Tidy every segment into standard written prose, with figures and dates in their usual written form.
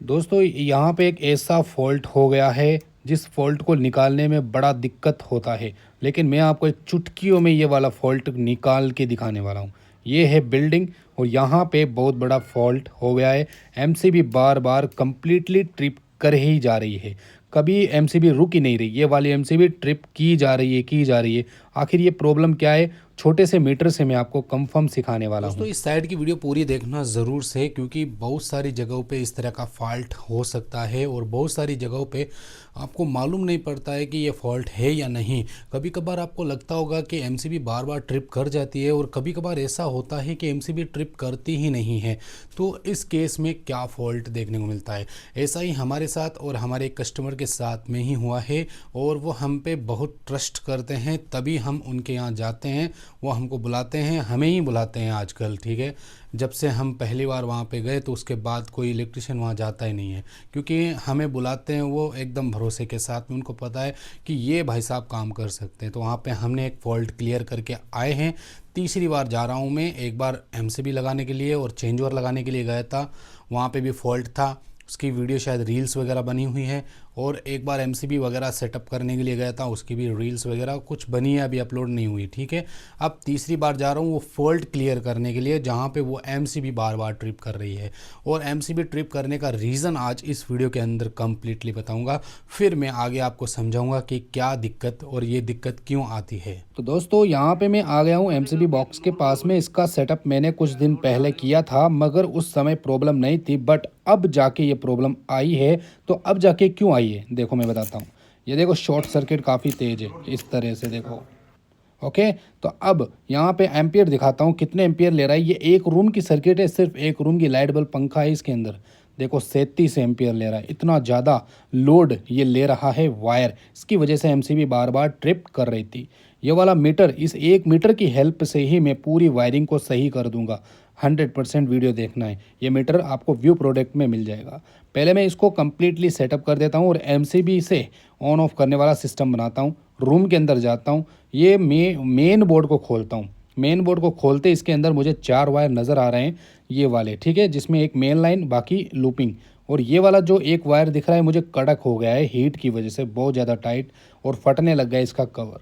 दोस्तों यहाँ पे एक ऐसा फॉल्ट हो गया है जिस फॉल्ट को निकालने में बड़ा दिक्कत होता है। लेकिन मैं आपको एक चुटकियों में ये वाला फॉल्ट निकाल के दिखाने वाला हूँ। ये है बिल्डिंग और यहाँ पे बहुत बड़ा फॉल्ट हो गया है। एमसीबी बार बार कंप्लीटली ट्रिप कर ही जा रही है। कभी एमसीबी रुक ही नहीं रही, ये वाली एमसीबी ट्रिप की जा रही है की जा रही है। आखिर ये प्रॉब्लम क्या है, छोटे से मीटर से मैं आपको कंफर्म सिखाने वाला दोस्तों हूँ। इस साइड की वीडियो पूरी देखना ज़रूर से, क्योंकि बहुत सारी जगहों पे इस तरह का फॉल्ट हो सकता है और बहुत सारी जगहों पे आपको मालूम नहीं पड़ता है कि ये फॉल्ट है या नहीं। कभी कभार आपको लगता होगा कि एमसीबी बार बार ट्रिप कर जाती है और कभी कभार ऐसा होता है कि एमसीबी ट्रिप करती ही नहीं है। तो इस केस में क्या फ़ॉल्ट देखने को मिलता है, ऐसा ही हमारे साथ और हमारे कस्टमर के साथ में ही हुआ है। और वो हम पे बहुत ट्रस्ट करते हैं, तभी हम उनके यहाँ जाते हैं। वो हमको बुलाते हैं, हमें ही बुलाते हैं आजकल, ठीक है। जब से हम पहली बार वहाँ पे गए तो उसके बाद कोई इलेक्ट्रिशियन वहाँ जाता ही नहीं है, क्योंकि हमें बुलाते हैं वो एकदम भरोसे के साथ में। उनको पता है कि ये भाई साहब काम कर सकते हैं। तो वहाँ पे हमने एक फ़ॉल्ट क्लियर करके आए हैं। तीसरी बार जा रहा हूँ मैं। एक बार एमसीबी लगाने के लिए और चेंज ओवर लगाने के लिए गया था, वहाँ पे भी फॉल्ट था। उसकी वीडियो शायद रील्स वगैरह बनी हुई है। और एक बार एमसीबी वगैरह सेटअप करने के लिए गया था, उसकी भी रील्स वगैरह कुछ बनी है, अभी अपलोड नहीं हुई, ठीक है। अब तीसरी बार जा रहा हूँ वो फॉल्ट क्लियर करने के लिए, जहाँ पे वो एमसीबी बार बार ट्रिप कर रही है। और एमसीबी ट्रिप करने का रीज़न आज इस वीडियो के अंदर कंप्लीटली बताऊँगा। फिर मैं आगे आपको समझाऊँगा कि क्या दिक्कत और ये दिक्कत क्यों आती है। तो दोस्तों यहाँ पे मैं आ गया हूँ एमसीबी बॉक्स के पास में। इसका सेटअप मैंने कुछ दिन पहले किया था, मगर उस समय प्रॉब्लम नहीं थी। बट अब जाके ये प्रॉब्लम आई है। तो अब जाके क्यों आई है देखो मैं बताता हूँ। ये देखो शॉर्ट सर्किट काफ़ी तेज़ है, इस तरह से देखो। ओके, तो अब यहाँ पे एम्पियर दिखाता हूँ कितने एम्पियर ले रहा है। ये एक रूम की सर्किट है, सिर्फ एक रूम की, लाइट बल्ब पंखा है इसके अंदर। देखो 37 एम्पियर ले रहा है। इतना ज़्यादा लोड ये ले रहा है वायर। इसकी वजह से एमसीबी बार बार ट्रिप कर रही थी। ये वाला मीटर, इस एक मीटर की हेल्प से ही मैं पूरी वायरिंग को सही कर दूंगा। 100% वीडियो देखना है। ये मीटर आपको व्यू प्रोडक्ट में मिल जाएगा। पहले मैं इसको कम्प्लीटली सेटअप कर देता हूँ और एमसीबी से ऑन ऑफ करने वाला सिस्टम बनाता हूँ। रूम के अंदर जाता हूँ, ये मेन बोर्ड को खोलता हूँ। मेन बोर्ड को खोलते इसके अंदर मुझे 4 वायर नज़र आ रहे हैं, ये वाले, ठीक है, जिसमें एक मेन लाइन, बाकी लूपिंग। और ये वाला जो एक वायर दिख रहा है मुझे कड़क हो गया है हीट की वजह से, बहुत ज़्यादा टाइट, और फटने लग गया इसका कवर।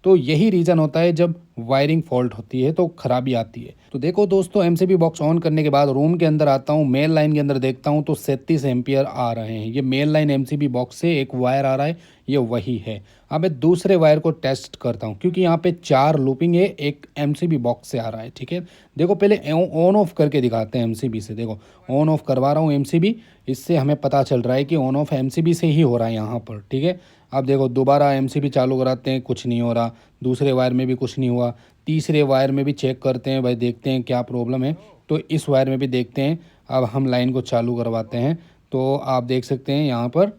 तो यही रीज़न होता है जब वायरिंग फॉल्ट होती है तो खराबी आती है। तो देखो दोस्तों, एमसीबी बॉक्स ऑन करने के बाद रूम के अंदर आता हूँ, मेन लाइन के अंदर देखता हूँ तो 37 एम्पियर आ रहे हैं। ये मेन लाइन एमसीबी बॉक्स से एक वायर आ रहा है, ये वही है। अब मैं दूसरे वायर को टेस्ट करता हूँ, क्योंकि यहाँ पे 4 लूपिंग है, एक एमसीबी बॉक्स से आ रहा है, ठीक है। देखो पहले ऑन ऑफ करके दिखाते हैं एमसीबी से। देखो ऑन ऑफ करवा रहा हूँ एमसीबी, इससे हमें पता चल रहा है कि ऑन ऑफ एमसीबी से ही हो रहा है यहाँ पर, ठीक है। अब देखो दोबारा एमसीबी चालू कराते हैं, कुछ नहीं हो रहा। दूसरे वायर में भी कुछ नहीं हुआ। तीसरे वायर में भी चेक करते हैं भाई, देखते हैं क्या प्रॉब्लम है। तो इस वायर में भी देखते हैं। अब हम लाइन को चालू करवाते हैं, तो आप देख सकते हैं यहाँ पर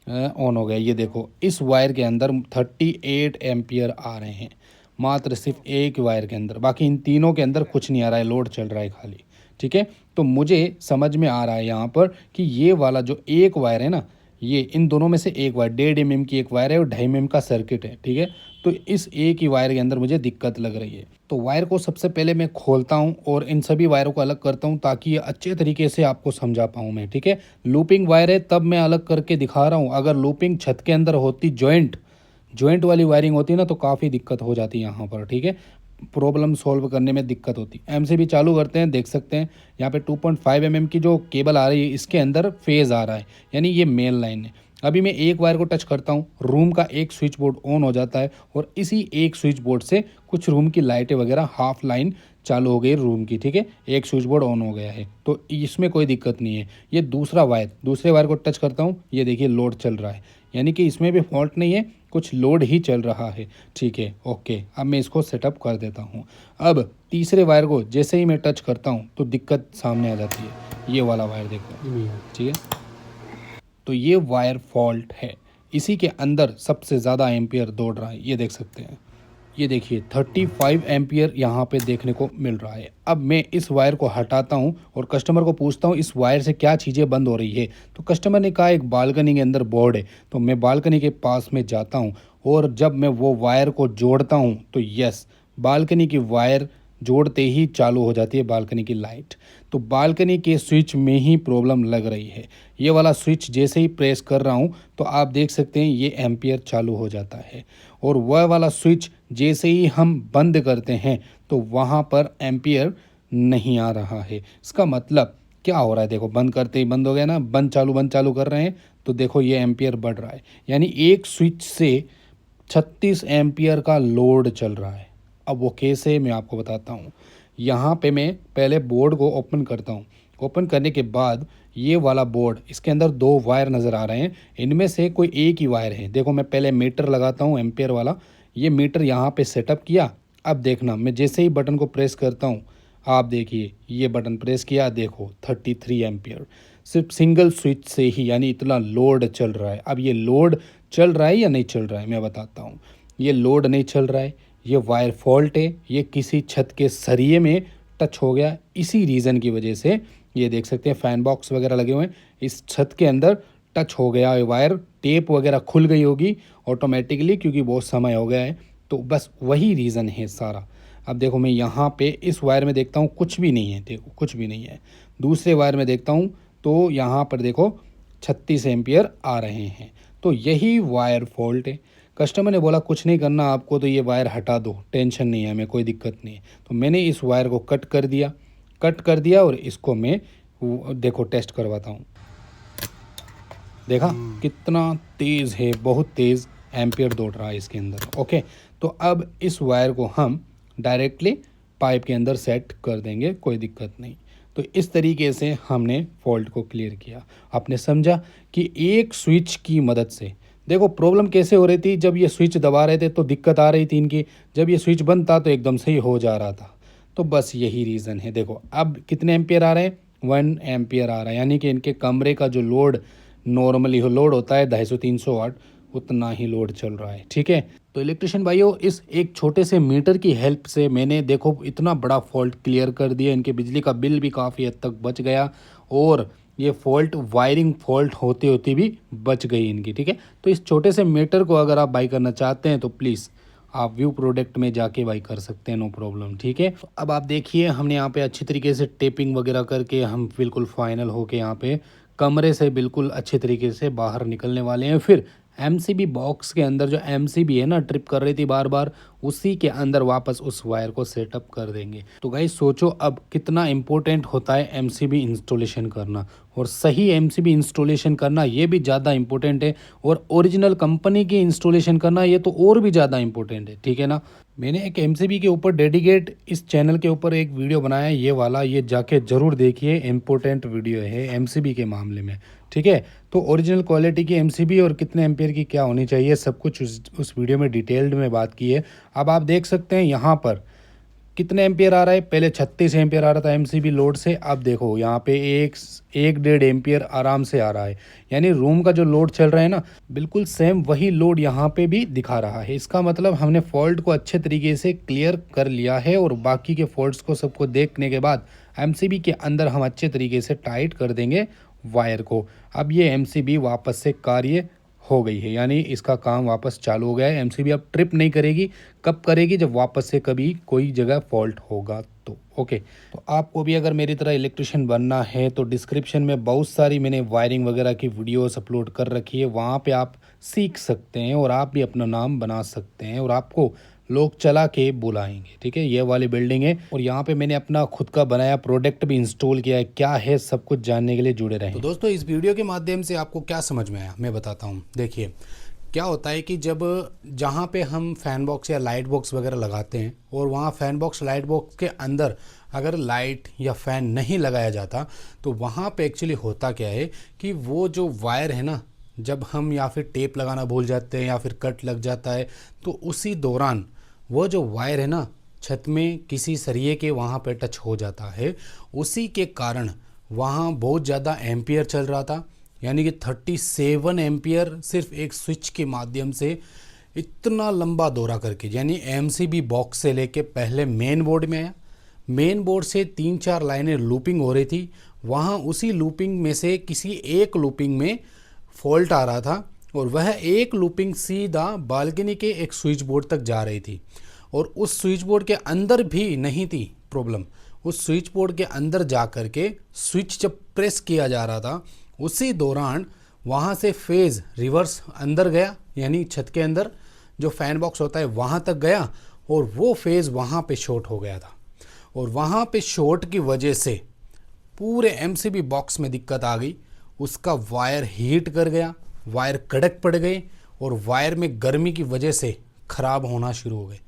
ऑन हो गया। ये देखो इस वायर के अंदर 38 एम्पियर आ रहे हैं, मात्र सिर्फ एक वायर के अंदर। बाकी इन तीनों के अंदर कुछ नहीं आ रहा है, लोड चल रहा है खाली, ठीक है। तो मुझे समझ में आ रहा है यहाँ पर कि ये वाला जो एक वायर है ना, ये इन दोनों में से एक वायर 1.5 mm की एक वायर है और 2.5 mm का सर्किट है, ठीक है। तो इस एक ही वायर के अंदर मुझे दिक्कत लग रही है। तो वायर को सबसे पहले मैं खोलता हूं और इन सभी वायरों को अलग करता हूं, ताकि ये अच्छे तरीके से आपको समझा पाऊं मैं, ठीक है। लूपिंग वायर है तब मैं अलग करके दिखा रहा हूं। अगर लूपिंग छत के अंदर होती, जॉइंट जॉइंट वाली वायरिंग होती ना, तो काफ़ी दिक्कत हो जाती है यहाँ पर, ठीक है। प्रॉब्लम सॉल्व करने में दिक्कत होती। एमसीबी चालू करते हैं, देख सकते हैं यहाँ पे 2.5 mm की जो केबल आ रही है, इसके अंदर फेज़ आ रहा है, यानी ये मेन लाइन है। अभी मैं एक वायर को टच करता हूँ, रूम का एक स्विच बोर्ड ऑन हो जाता है और इसी एक स्विच बोर्ड से कुछ रूम की लाइटें वगैरह हाफ लाइन चालू हो गई रूम की, ठीक है। एक स्विच बोर्ड ऑन हो गया है, तो इसमें कोई दिक्कत नहीं है। ये दूसरा वायर, दूसरे वायर को टच करता हूँ, ये देखिए लोड चल रहा है, यानी कि इसमें भी फॉल्ट नहीं है, कुछ लोड ही चल रहा है, ठीक है। ओके, अब मैं इसको सेटअप कर देता हूँ। अब तीसरे वायर को जैसे ही मैं टच करता हूँ तो दिक्कत सामने आ जाती है। ये वाला वायर देखो, ठीक है। तो ये वायर फॉल्ट है, इसी के अंदर सबसे ज़्यादा एम्पियर दौड़ रहा है, ये देख सकते हैं। ये देखिए 35 एम्पियर यहाँ पे देखने को मिल रहा है। अब मैं इस वायर को हटाता हूँ और कस्टमर को पूछता हूँ इस वायर से क्या चीज़ें बंद हो रही है। तो कस्टमर ने कहा एक बालकनी के अंदर बोर्ड है। तो मैं बालकनी के पास में जाता हूँ और जब मैं वो वायर को जोड़ता हूँ तो यस, बालकनी की वायर जोड़ते ही चालू हो जाती है बालकनी की लाइट। तो बालकनी के स्विच में ही प्रॉब्लम लग रही है। ये वाला स्विच जैसे ही प्रेस कर रहा हूँ तो आप देख सकते हैं ये एम्पियर चालू हो जाता है, और वह वाला स्विच जैसे ही हम बंद करते हैं तो वहाँ पर एम्पियर नहीं आ रहा है। इसका मतलब क्या हो रहा है, देखो बंद करते ही बंद हो गया ना, बंद चालू कर रहे हैं तो देखो ये एम्पियर बढ़ रहा है, यानी एक स्विच से 36 एम्पियर का लोड चल रहा है। अब वो कैसे, मैं आपको बताता हूँ। यहाँ पे मैं पहले बोर्ड को ओपन करता हूँ। ओपन करने के बाद ये वाला बोर्ड, इसके अंदर दो वायर नज़र आ रहे हैं, इनमें से कोई एक ही वायर है। देखो मैं पहले मीटर लगाता हूँ एम्पियर वाला, ये मीटर यहाँ पे सेटअप किया। अब देखना, मैं जैसे ही बटन को प्रेस करता हूँ, आप देखिए ये बटन प्रेस किया, देखो 33 एम्पियर सिर्फ सिंगल स्विच से ही, यानी इतना लोड चल रहा है। अब ये लोड चल रहा है या नहीं चल रहा है, मैं बताता हूँ। ये लोड नहीं चल रहा है, ये वायर फॉल्ट है, ये किसी छत के सरिये में टच हो गया। इसी रीज़न की वजह से ये देख सकते हैं फैन बॉक्स वगैरह लगे हुए हैं, इस छत के अंदर टच हो गया है वायर, टेप वगैरह खुल गई होगी ऑटोमेटिकली, क्योंकि बहुत समय हो गया है। तो बस वही रीज़न है सारा। अब देखो मैं यहाँ पे इस वायर में देखता हूँ कुछ भी नहीं है, देखो कुछ भी नहीं है। दूसरे वायर में देखता हूँ तो यहाँ पर देखो 36 एम्पियर आ रहे हैं। तो यही वायर फॉल्ट है। कस्टमर ने बोला कुछ नहीं करना आपको, तो ये वायर हटा दो, टेंशन नहीं है, हमें कोई दिक्कत नहीं है। तो मैंने इस वायर को कट कर दिया और इसको मैं देखो टेस्ट करवाता हूँ। देखा कितना तेज़ है, बहुत तेज़ एम्पियर दौड़ रहा है इसके अंदर। ओके, तो अब इस वायर को हम डायरेक्टली पाइप के अंदर सेट कर देंगे, कोई दिक्कत नहीं। तो इस तरीके से हमने फॉल्ट को क्लियर किया। आपने समझा कि एक स्विच की मदद से, देखो प्रॉब्लम कैसे हो रही थी, जब ये स्विच दबा रहे थे तो दिक्कत आ रही थी इनकी, जब ये स्विच बंद था तो एकदम सही हो जा रहा था। तो बस यही रीज़न है। देखो अब कितने एम्पियर आ रहे हैं, 1 एम्पियर आ रहा है, यानी कि इनके कमरे का जो लोड नॉर्मली लोड होता है 250-300 वाट, उतना ही लोड चल रहा है। ठीक है, तो इलेक्ट्रिशियन भाइयों, इस एक छोटे से मीटर की हेल्प से मैंने देखो इतना बड़ा फॉल्ट क्लियर कर दिया। इनके बिजली का बिल भी काफ़ी हद तक बच गया, और ये फॉल्ट वायरिंग फॉल्ट होते होते भी बच गई इनकी। ठीक है, तो इस छोटे से मीटर को अगर आप बाई करना चाहते हैं तो प्लीज़ आप व्यू प्रोडक्ट में जाके बाई कर सकते हैं, नो प्रॉब्लम। ठीक है, तो अब आप देखिए हमने यहाँ पे अच्छी तरीके से टेपिंग वगैरह करके हम बिल्कुल फाइनल होके यहाँ पे कमरे से बिल्कुल अच्छे तरीके से बाहर निकलने वाले हैं। फिर एमसीबी बॉक्स के अंदर जो एमसीबी है ना, ट्रिप कर रही थी बार बार, उसी के अंदर वापस उस वायर को सेटअप कर देंगे। तो गाइस सोचो अब कितना इम्पोर्टेंट होता है एमसीबी इंस्टॉलेशन करना, और सही एमसीबी इंस्टॉलेशन करना ये भी ज़्यादा इम्पोर्टेंट है, और ओरिजिनल कंपनी की इंस्टॉलेशन करना ये तो और भी ज़्यादा इम्पोर्टेंट है। ठीक है ना, मैंने एक एमसीबी के ऊपर डेडिकेट इस चैनल के ऊपर एक वीडियो बनाया है, ये वाला, ये जाके ज़रूर देखिए, इम्पोर्टेंट वीडियो है एमसीबी के मामले में। ठीक है, तो ओरिजिनल क्वालिटी की एमसीबी और कितने एम्पियर की क्या होनी चाहिए, सब कुछ उस वीडियो में डिटेल्ड में बात की है। अब आप देख सकते हैं यहाँ पर कितने एम्पियर आ रहा है, पहले 36 एम्पियर आ रहा था एमसीबी लोड से, अब देखो यहाँ पे 1.5 एम्पियर आराम से आ रहा है। यानी रूम का जो लोड चल रहा है ना, बिल्कुल सेम वही लोड यहाँ पे भी दिखा रहा है। इसका मतलब हमने फॉल्ट को अच्छे तरीके से क्लियर कर लिया है, और बाकी के फॉल्ट्स को सबको देखने के बाद एमसीबी के अंदर हम अच्छे तरीके से टाइट कर देंगे वायर को। अब ये एमसीबी वापस से कार्य हो गई है, यानी इसका काम वापस चालू हो गया है। एमसीबी अब ट्रिप नहीं करेगी, कब करेगी, जब वापस से कभी कोई जगह फॉल्ट होगा तो। ओके, तो आपको भी अगर मेरी तरह इलेक्ट्रिशियन बनना है तो डिस्क्रिप्शन में बहुत सारी मैंने वायरिंग वगैरह की वीडियोस अपलोड कर रखी है, वहाँ पे आप सीख सकते हैं और आप भी अपना नाम बना सकते हैं, और आपको लोग चला के बुलाएंगे। ठीक है, ये वाली बिल्डिंग है, और यहाँ पे मैंने अपना खुद का बनाया प्रोडक्ट भी इंस्टॉल किया है। क्या है सब कुछ जानने के लिए जुड़े रहें। तो दोस्तों इस वीडियो के माध्यम से आपको क्या समझ में आया मैं बताता हूँ। देखिए क्या होता है कि जब जहाँ पे हम फैन बॉक्स या लाइट बॉक्स वगैरह लगाते हैं, और वहाँ फैन बॉक्स लाइट बॉक्स के अंदर अगर लाइट या फ़ैन नहीं लगाया जाता, तो वहाँ पे एक्चुअली होता क्या है कि वो जो वायर है ना, जब हम या फिर टेप लगाना भूल जाते हैं या फिर कट लग जाता है, तो उसी दौरान वो जो वायर है ना, छत में किसी सरिये के वहाँ पे टच हो जाता है। उसी के कारण वहाँ बहुत ज़्यादा एम्पियर चल रहा था, यानी कि 37 एम्पियर सिर्फ एक स्विच के माध्यम से इतना लंबा दौरा करके, यानी एमसीबी बॉक्स से लेके पहले मेन बोर्ड में आया, मेन बोर्ड से 3-4 लाइनें लूपिंग हो रही थी, वहाँ उसी लूपिंग में से किसी एक लूपिंग में फॉल्ट आ रहा था, और वह एक लूपिंग सीधा बालकनी के एक स्विच बोर्ड तक जा रही थी। और उस स्विच बोर्ड के अंदर भी नहीं थी प्रॉब्लम। उस स्विच बोर्ड के अंदर जा कर के स्विच जब प्रेस किया जा रहा था उसी दौरान वहाँ से फेज़ रिवर्स अंदर गया, यानी छत के अंदर जो फैन बॉक्स होता है वहाँ तक गया और वो फेज़ वहाँ पे शॉर्ट हो गया था। और वहाँ पे शॉर्ट की वजह से पूरे एमसीबी बॉक्स में दिक्कत आ गई। उसका वायर हीट कर गया, वायर कड़क पड़ गए और वायर में गर्मी की वजह से ख़राब होना शुरू हो गए।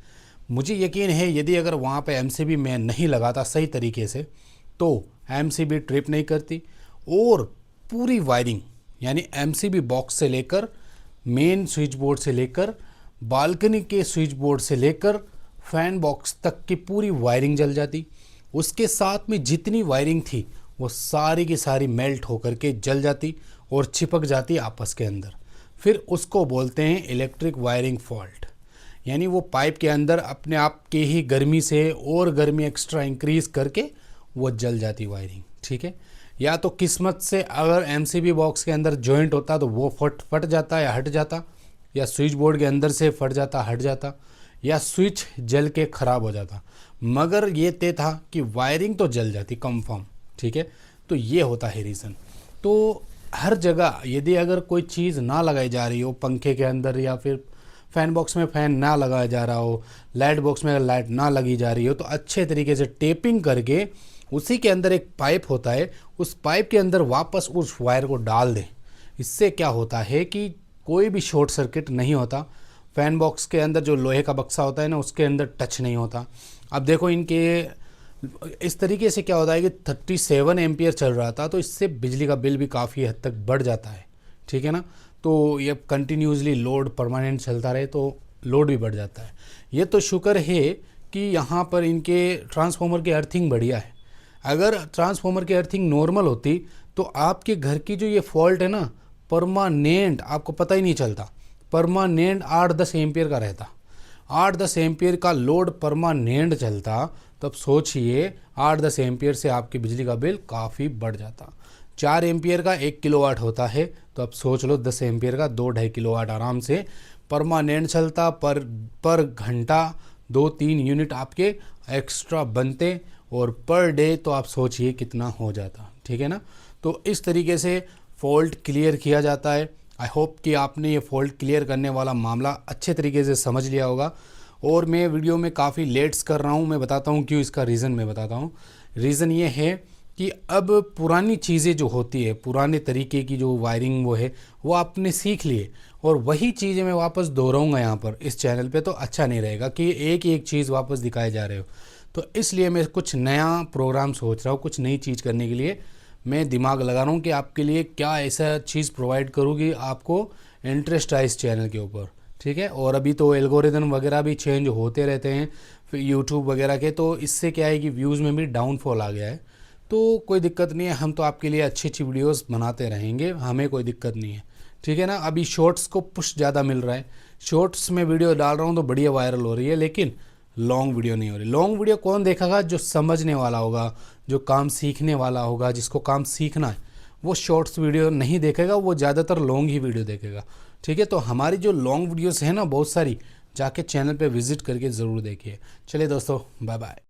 मुझे यकीन है यदि अगर वहाँ पे एमसीबी मैं नहीं लगाता सही तरीके से तो एमसीबी ट्रिप नहीं करती और पूरी वायरिंग यानी एमसीबी बॉक्स से लेकर मेन स्विच बोर्ड से लेकर बालकनी के स्विच बोर्ड से लेकर फैन बॉक्स तक की पूरी वायरिंग जल जाती। उसके साथ में जितनी वायरिंग थी वो सारी की सारी मेल्ट होकर के जल जाती और चिपक जाती आपस के अंदर। फिर उसको बोलते हैं इलेक्ट्रिक वायरिंग फॉल्ट, यानी वो पाइप के अंदर अपने आप के ही गर्मी से और गर्मी एक्स्ट्रा इंक्रीज़ करके वो जल जाती वायरिंग। ठीक है, या तो किस्मत से अगर एमसीबी बॉक्स के अंदर जॉइंट होता तो वो फट जाता या हट जाता, या स्विच बोर्ड के अंदर से फट जाता हट जाता, या स्विच जल के ख़राब हो जाता। मगर ये तय था कि वायरिंग तो जल जाती कंफर्म। ठीक है, तो ये होता है रीज़न। तो हर जगह यदि अगर कोई चीज़ ना लगाई जा रही हो, पंखे के अंदर या फिर फ़ैन बॉक्स में फ़ैन ना लगाया जा रहा हो, लाइट बॉक्स में अगर लाइट ना लगी जा रही हो, तो अच्छे तरीके से टेपिंग करके उसी के अंदर एक पाइप होता है, उस पाइप के अंदर वापस उस वायर को डाल दें। इससे क्या होता है कि कोई भी शॉर्ट सर्किट नहीं होता। फ़ैन बॉक्स के अंदर जो लोहे का बक्सा होता है ना, उसके अंदर टच नहीं होता। अब देखो इनके इस तरीके से क्या होता है कि 37 एम्पियर चल रहा था, तो इससे बिजली का बिल भी काफ़ी हद तक बढ़ जाता है। ठीक है ना, तो ये कंटिन्यूसली लोड परमानेंट चलता रहे तो लोड भी बढ़ जाता है। ये तो शुक्र है कि यहाँ पर इनके ट्रांसफार्मर की अर्थिंग बढ़िया है। अगर ट्रांसफार्मर की अर्थिंग नॉर्मल होती तो आपके घर की जो ये फॉल्ट है ना, परमानेंट आपको पता ही नहीं चलता, परमानेंट 8-10 एम्पियर का रहता। 8-10 एम्पियर का लोड परमानेंट चलता, तब सोचिए 8-10 एम्पियर से आपकी बिजली का बिल काफ़ी बढ़ जाता। 4 एम्पियर का 1 किलोवाट होता है, तो अब सोच लो 10 एम्पियर का 2-2.5 किलोवाट आराम से परमानेंट चलता। पर घंटा 2-3 यूनिट आपके एक्स्ट्रा बनते और पर डे तो आप सोचिए कितना हो जाता। ठीक है ना, तो इस तरीके से फॉल्ट क्लियर किया जाता है। आई होप कि आपने ये फॉल्ट क्लियर करने वाला मामला अच्छे तरीके से समझ लिया होगा। और मैं वीडियो में काफ़ी लेट्स कर रहा हूँ, मैं बताता हूँ क्यों, इसका रीज़न मैं बताता हूँ। रीज़न ये है कि अब पुरानी चीज़ें जो होती है, पुराने तरीके की जो वायरिंग वो है, वो आपने सीख लिए और वही चीज़ें मैं वापस दोहराऊँगा यहाँ पर इस चैनल पे, तो अच्छा नहीं रहेगा कि एक ही एक चीज़ वापस दिखाए जा रहे हो। तो इसलिए मैं कुछ नया प्रोग्राम सोच रहा हूँ, कुछ नई चीज़ करने के लिए मैं दिमाग लगा रहा हूँ कि आपके लिए क्या ऐसा चीज़ प्रोवाइड करूँ कि आपको इंटरेस्ट आए इस चैनल के ऊपर। ठीक है, और अभी तो एल्गोरिदम वगैरह भी चेंज होते रहते हैं फिर यूट्यूब वगैरह के, तो इससे क्या है कि व्यूज़ में भी डाउनफॉल आ गया है। तो कोई दिक्कत नहीं है, हम तो आपके लिए अच्छी अच्छी वीडियोस बनाते रहेंगे, हमें कोई दिक्कत नहीं है। ठीक है ना, अभी शॉर्ट्स को पुश ज़्यादा मिल रहा है, शॉर्ट्स में वीडियो डाल रहा हूँ तो बढ़िया वायरल हो रही है, लेकिन लॉन्ग वीडियो नहीं हो रही। लॉन्ग वीडियो कौन देखेगा? जो समझने वाला होगा, जो काम सीखने वाला होगा, जिसको काम सीखना है, वो शॉर्ट्स वीडियो नहीं देखेगा, वो ज़्यादातर लॉन्ग ही वीडियो देखेगा। ठीक है, तो हमारी जो लॉन्ग वीडियोस है ना बहुत सारी, जाके चैनल पे विजिट करके ज़रूर देखिए। चलिए दोस्तों, बाय बाय।